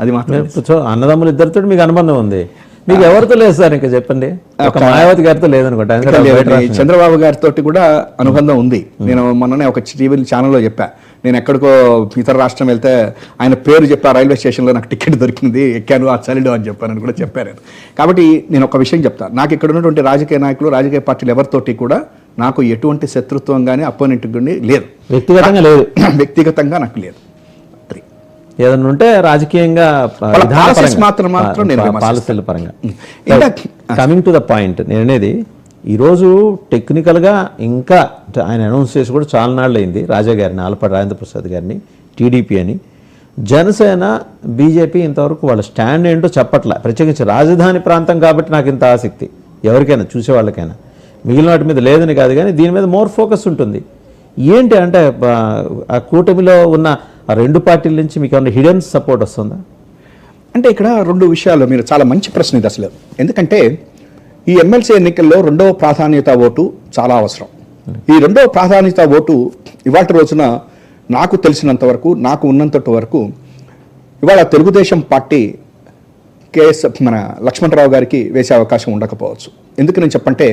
అది మాత్రం. అన్నదమ్ములు ఇద్దరితో మీకు అనుబంధం ఉంది, మీకు ఎవరితో లేదు సార్? ఇంకా చెప్పండి. ఒక మాయావతి గారితో లేదనుకుంటా. చంద్రబాబు గారితో కూడా అనుబంధం ఉంది. నేను మొన్ననే ఒక టీవీ ఛానల్లో చెప్పా, నేను ఎక్కడికో ఇతర రాష్ట్రం వెళ్తే ఆయన పేరు చెప్పా, రైల్వే స్టేషన్లో నాకు టికెట్ దొరికింది, ఎక్కాను ఆ చలిడు అని చెప్పానని కూడా చెప్పాను. కాబట్టి నేను ఒక విషయం చెప్తాను, నాకు ఇక్కడ ఉన్నటువంటి రాజకీయ నాయకులు, రాజకీయ పార్టీలు ఎవరితోటి కూడా నాకు ఎటువంటి శత్రుత్వం కానీ అపోనెంట్ కానీ లేదు, వ్యక్తిగతంగా లేదు, వ్యక్తిగతంగా నాకు లేదు. ఏదన్నా ఉంటే రాజకీయంగా మాత్రం పాలసీల పరంగా. కమింగ్ టు ద పాయింట్, నేను అనేది ఈరోజు టెక్నికల్గా ఇంకా ఆయన అనౌన్స్ చేసి కూడా చాలా నాళ్ళు అయింది, రాజా గారిని, ఆలపాటి రాజేంద్ర ప్రసాద్ గారిని, టీడీపీ అని. జనసేన, బీజేపీ ఇంతవరకు వాళ్ళ స్టాండ్ ఏంటో చెప్పట్లే. ప్రత్యేకించి రాజధాని ప్రాంతం కాబట్టి నాకు ఇంత ఆసక్తి, ఎవరికైనా చూసేవాళ్ళకైనా. మిగిలిన వాటి మీద లేదని కాదు, కానీ దీని మీద మోర్ ఫోకస్ ఉంటుంది. ఏంటి అంటే ఆ కూటమిలో ఉన్న ఆ రెండు పార్టీల నుంచి మీకు ఏమైనా హిడెన్ సపోర్ట్ వస్తుందా? అంటే ఇక్కడ రెండు విషయాలు, మీరు చాలా మంచి ప్రశ్న ఇది అసలు. ఎందుకంటే ఈ ఎమ్మెల్సీ ఎన్నికల్లో రెండవ ప్రాధాన్యత ఓటు చాలా అవసరం. ఈ రెండవ ప్రాధాన్యత ఓటు ఇవాళ రోజున నాకు తెలిసినంత వరకు, నాకు ఉన్నంత వరకు ఇవాళ తెలుగుదేశం పార్టీ మన లక్ష్మణరావు గారికి వేసే అవకాశం ఉండకపోవచ్చు. ఎందుకు నేను చెప్పంటే,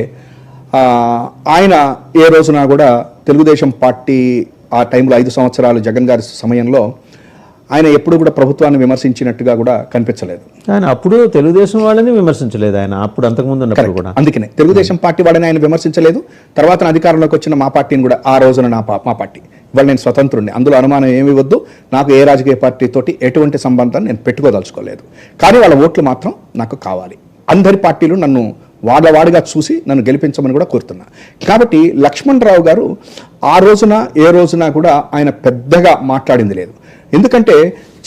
ఆయన ఏ రోజున కూడా తెలుగుదేశం పార్టీ ఆ టైంలో 5 సంవత్సరాలు జగన్ గారి సమయంలో ఆయన ఎప్పుడు కూడా ప్రభుత్వాన్ని విమర్శించినట్టుగా కూడా కనిపించలేదు. ఆయన అప్పుడు తెలుగుదేశం వాళ్ళని విమర్శించలేదు, ఆయన అప్పుడు అంతకుముందు ఉన్నప్పుడు కూడా. అందుకనే తెలుగుదేశం పార్టీ వాళ్ళని ఆయన విమర్శించలేదు. తర్వాత అధికారంలోకి వచ్చిన మా పార్టీని కూడా ఆ రోజున మా పార్టీ, ఇవాళ నేను స్వతంత్రుడిని, అందులో అనుమానం ఏమి వద్దు, నాకు ఏ రాజకీయ పార్టీతోటి ఎటువంటి సంబంధాన్ని నేను పెట్టుకోదలుచుకోలేదు. కానీ వాళ్ళ ఓట్లు మాత్రం నాకు కావాలి. అందరి పార్టీలు నన్ను వాడిగా చూసి నన్ను గెలిపించమని కూడా కోరుతున్నా. కాబట్టి లక్ష్మణరావు గారు ఆ రోజున ఏ రోజున కూడా ఆయన పెద్దగా మాట్లాడింది లేదు. ఎందుకంటే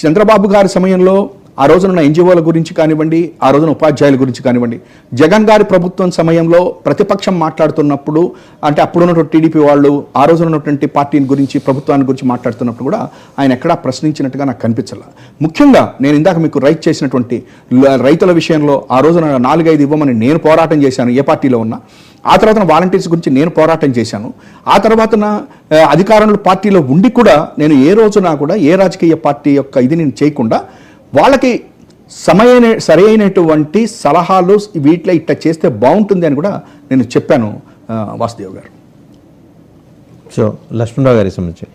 చంద్రబాబు గారి సమయంలో ఆ రోజున ఎన్జిఓల గురించి కానివ్వండి, ఆ రోజున ఉపాధ్యాయుల గురించి కానివ్వండి, జగన్ గారి ప్రభుత్వం సమయంలో ప్రతిపక్షం మాట్లాడుతున్నప్పుడు, అంటే అప్పుడున్నటువంటి టీడీపీ వాళ్ళు ఆ రోజున ఉన్నటువంటి పార్టీని గురించి, ప్రభుత్వాన్ని గురించి మాట్లాడుతున్నప్పుడు కూడా ఆయన ఎక్కడా ప్రశ్నించినట్టుగా నాకు కనిపించలేదు. ముఖ్యంగా నేను ఇందాక మీకు రైట్ చేసినటువంటి రైతుల విషయంలో ఆ రోజున 4-5 ఇవ్వమని నేను పోరాటం చేశాను, ఏ పార్టీలో ఉన్నా. ఆ తర్వాత వాలంటీర్స్ గురించి నేను పోరాటం చేశాను. ఆ తర్వాత అధికారంలో పార్టీలో ఉండి కూడా నేను ఏ రోజున కూడా ఏ రాజకీయ పార్టీ యొక్క ఇది నేను చేయకుండా వాళ్ళకి సరైనటువంటి సలహాలు వీటిలో ఇట్లా చేస్తే బాగుంటుంది అని కూడా నేను చెప్పాను వాసుదేవ్ గారు. సో లక్ష్మణరావు గారికి సంబంధించి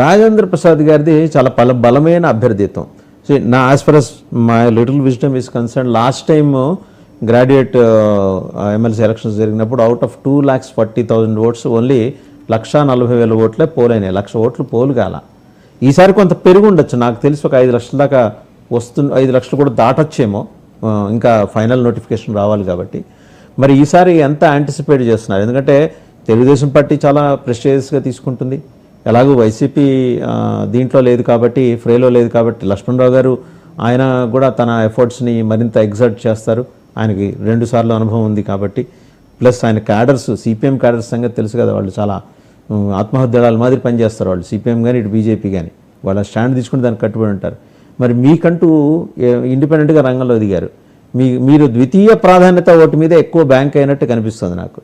రాజేంద్ర ప్రసాద్ గారిది చాలా బలమైన అభ్యర్థిత్వం. సో నా as far as my little wisdom is concern, last time graduate MLC elections జరిగినప్పుడు అవుట్ ఆఫ్ 2,40,000 ఓట్స్ ఓన్లీ 1,40,000 ఓట్లే పోలైనాయి, 1,00,000 ఓట్లు పోలు కాల. ఈసారి కొంత పెరుగు ఉండొచ్చు, నాకు తెలిసి ఒక 5 లక్షల దాకా 5 లక్షలు కూడా దాటొచ్చేమో, ఇంకా ఫైనల్ నోటిఫికేషన్ రావాలి కాబట్టి. మరి ఈసారి ఎంత యాంటిసిపేట్ చేస్తున్నారు? ఎందుకంటే తెలుగుదేశం పార్టీ చాలా ప్రెస్టీజియస్గా తీసుకుంటుంది, ఎలాగూ వైసీపీ దీంట్లో లేదు కాబట్టి, ఫ్రేలో లేదు కాబట్టి, లక్ష్మణరావు గారు ఆయన కూడా తన ఎఫర్ట్స్ని మరింత ఎగ్జర్ట్ చేస్తారు, ఆయనకి 2 సార్లు అనుభవం ఉంది కాబట్టి. ప్లస్ ఆయన క్యాడర్స్, సిపిఎం క్యాడర్స్ సంగతి తెలుసు కదా, వాళ్ళు చాలా ఆత్మహత్యల మాదిరి పనిచేస్తారు వాళ్ళు, సిపిఎం కానీ ఇటు బీజేపీ కానీ. వాళ్ళ స్టాండ్ తీసుకుని దానికి కట్టుబడి ఉంటారు. మరి మీకంటూ ఇండిపెండెంట్గా రంగంలో దిగారు, మీరు ద్వితీయ ప్రాధాన్యత ఓటు మీద ఎక్కువ బ్యాంక్ అయినట్టు కనిపిస్తుంది నాకు.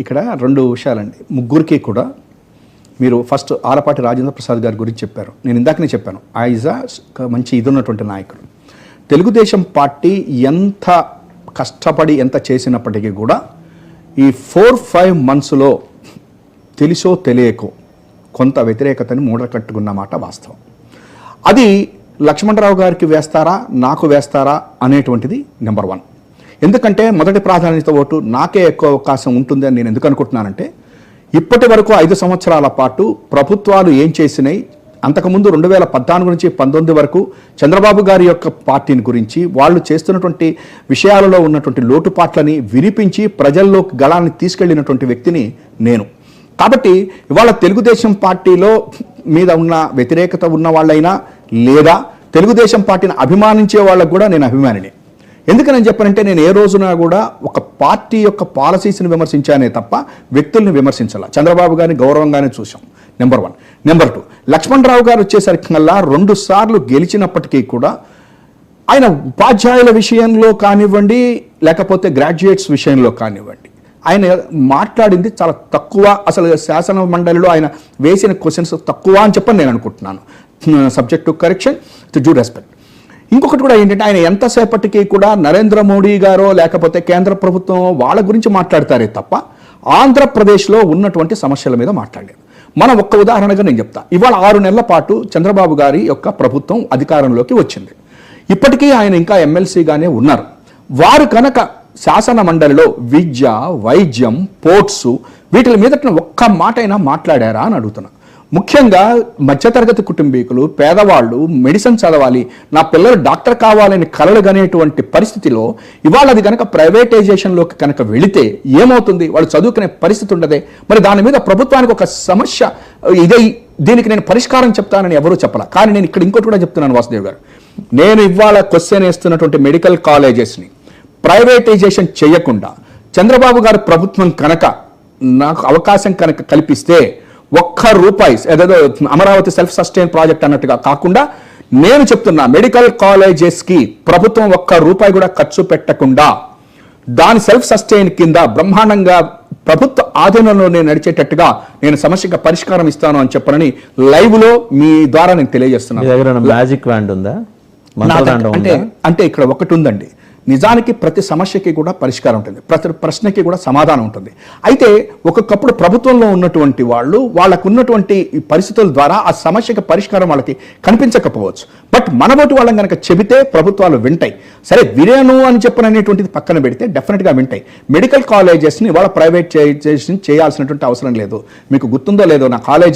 ఇక్కడ 2 విషయాలండి. ముగ్గురికి కూడా మీరు ఫస్ట్ ఆలపాటి రాజేంద్ర ప్రసాద్ గారి గురించి చెప్పారు. నేను ఇందాకనే చెప్పాను, ఈజ్ మంచి ఇది ఉన్నటువంటి నాయకుడు. తెలుగుదేశం పార్టీ ఎంత కష్టపడి ఎంత చేసినప్పటికీ కూడా ఈ 4-5 మంత్స్లో తెలిసో తెలియకో కొంత వ్యతిరేకతని మూడకట్టుకున్న మాట వాస్తవం. అది లక్ష్మణరావు గారికి వేస్తారా, నాకు వేస్తారా అనేటువంటిది నెంబర్ 1. ఎందుకంటే మొదటి ప్రాధాన్యత ఓటు నాకే ఎక్కువ అవకాశం ఉంటుంది అని నేను ఎందుకు అనుకుంటున్నానంటే, ఇప్పటి వరకు 5 సంవత్సరాల పాటు ప్రభుత్వాలు ఏం చేసినాయి, అంతకుముందు 2014 నుంచి 19 వరకు చంద్రబాబు గారి యొక్క పార్టీని గురించి, వాళ్ళు చేస్తున్నటువంటి విషయాలలో ఉన్నటువంటి లోటుపాట్లని వినిపించి ప్రజల్లో గళాన్ని తీసుకెళ్లినటువంటి వ్యక్తిని నేను. కాబట్టి ఇవాళ తెలుగుదేశం పార్టీలో మీద ఉన్న వ్యతిరేకత ఉన్న వాళ్ళైనా, లేదా తెలుగుదేశం పార్టీని అభిమానించే వాళ్ళకు కూడా నేను అభిమానిని. ఎందుకని చెప్పానంటే, నేను ఏ రోజున కూడా ఒక పార్టీ యొక్క పాలసీస్ని విమర్శించానే తప్ప వ్యక్తుల్ని విమర్శించాల. చంద్రబాబు గారిని గౌరవంగానే చూసాం, నెంబర్ 1. నెంబర్ 2, లక్ష్మణరావు గారు వచ్చేసరికి 2 సార్లు గెలిచినప్పటికీ కూడా ఆయన ఉపాధ్యాయుల విషయంలో కానివ్వండి, లేకపోతే గ్రాడ్యుయేట్స్ విషయంలో కానివ్వండి, ఆయన మాట్లాడింది చాలా తక్కువ. అసలు శాసన మండలిలో ఆయన వేసిన క్వశ్చన్స్ తక్కువ అని చెప్పని నేను అనుకుంటున్నాను. Subject to correction, to due respect. ఇంకొకటి కూడా ఏంటంటే ఆయన ఎంతసేపటికి కూడా నరేంద్ర మోడీ గారో లేకపోతే కేంద్ర ప్రభుత్వం వాళ్ళ గురించి మాట్లాడతారే తప్ప ఆంధ్రప్రదేశ్లో ఉన్నటువంటి సమస్యల మీద మాట్లాడలేదు. మనం ఒక్క ఉదాహరణగా నేను చెప్తా. ఇవాళ 6 నెలల పాటు చంద్రబాబు గారి యొక్క ప్రభుత్వం అధికారంలోకి వచ్చింది. ఇప్పటికీ ఆయన ఇంకా ఎమ్మెల్సీగానే ఉన్నారు. వారు కనుక శాసన మండలిలో విద్య, వైద్యం, పోర్ట్స్ వీటి మీద ఒక్క మాట అయినా మాట్లాడారా అని అడుగుతున్నా. ముఖ్యంగా మధ్యతరగతి కుటుంబీకులు, పేదవాళ్ళు మెడిసిన్ చదవాలి, నా పిల్లలు డాక్టర్ కావాలని కలలు కనేటువంటి పరిస్థితిలో ఇవాళ అది కనుక ప్రైవేటైజేషన్లోకి కనుక వెళితే ఏమవుతుంది? వాళ్ళు చదువుకునే పరిస్థితి ఉండదే. మరి దాని మీద ప్రభుత్వానికి ఒక సమస్య ఇదే, దీనికి నేను పరిష్కారం చెప్తానని ఎవరూ చెప్పాల. కానీ నేను ఇక్కడ ఇంకోటి కూడా చెప్తున్నాను వాసుదేవ్ గారు, నేను ఇవాళ క్వశ్చన్ వేస్తున్నటువంటి మెడికల్ కాలేజెస్ని ప్రైవేటైజేషన్ చేయకుండా చంద్రబాబు గారి ప్రభుత్వం కనుక నాకు అవకాశం కనుక కల్పిస్తే ₹1 ఏదేదో అమరావతి సెల్ఫ్ సస్టైన్ ప్రాజెక్ట్ అన్నట్టుగా కాకుండా నేను చెప్తున్నా మెడికల్ కాలేజెస్కి ప్రభుత్వం ₹1 కూడా ఖర్చు పెట్టకుండా దాని సెల్ఫ్ సస్టైన్ కింద బ్రహ్మాండంగా ప్రభుత్వ ఆధీనంలోనే నడిచేటట్టుగా నేను సమస్యగా పరిష్కారం ఇస్తాను అని చెప్పనని లైవ్లో మీ ద్వారా నేను తెలియజేస్తున్నాను. మ్యాజిక్ వ్యాండ్ ఉందా? అంటే ఇక్కడ ఒకటి ఉందండి, నిజానికి ప్రతి సమస్యకి కూడా పరిష్కారం ఉంటుంది, ప్రతి ప్రశ్నకి కూడా సమాధానం ఉంటుంది. అయితే ఒక్కొక్కప్పుడు ప్రభుత్వంలో ఉన్నటువంటి వాళ్ళు వాళ్ళకు ఉన్నటువంటి పరిస్థితుల ద్వారా ఆ సమస్యకి పరిష్కారం వాళ్ళకి కనిపించకపోవచ్చు. బట్ మనబోటి వాళ్ళని కనుక చెబితే ప్రభుత్వాలు వింటాయి. సరే విరేను అని చెప్పననేటువంటిది పక్కన పెడితే డెఫినెట్గా వింటాయి. మెడికల్ కాలేజెస్ని వాళ్ళ ప్రైవేటైజేషన్ చేయాల్సినటువంటి అవసరం లేదు. మీకు గుర్తుందో లేదో, నా కాలేజ్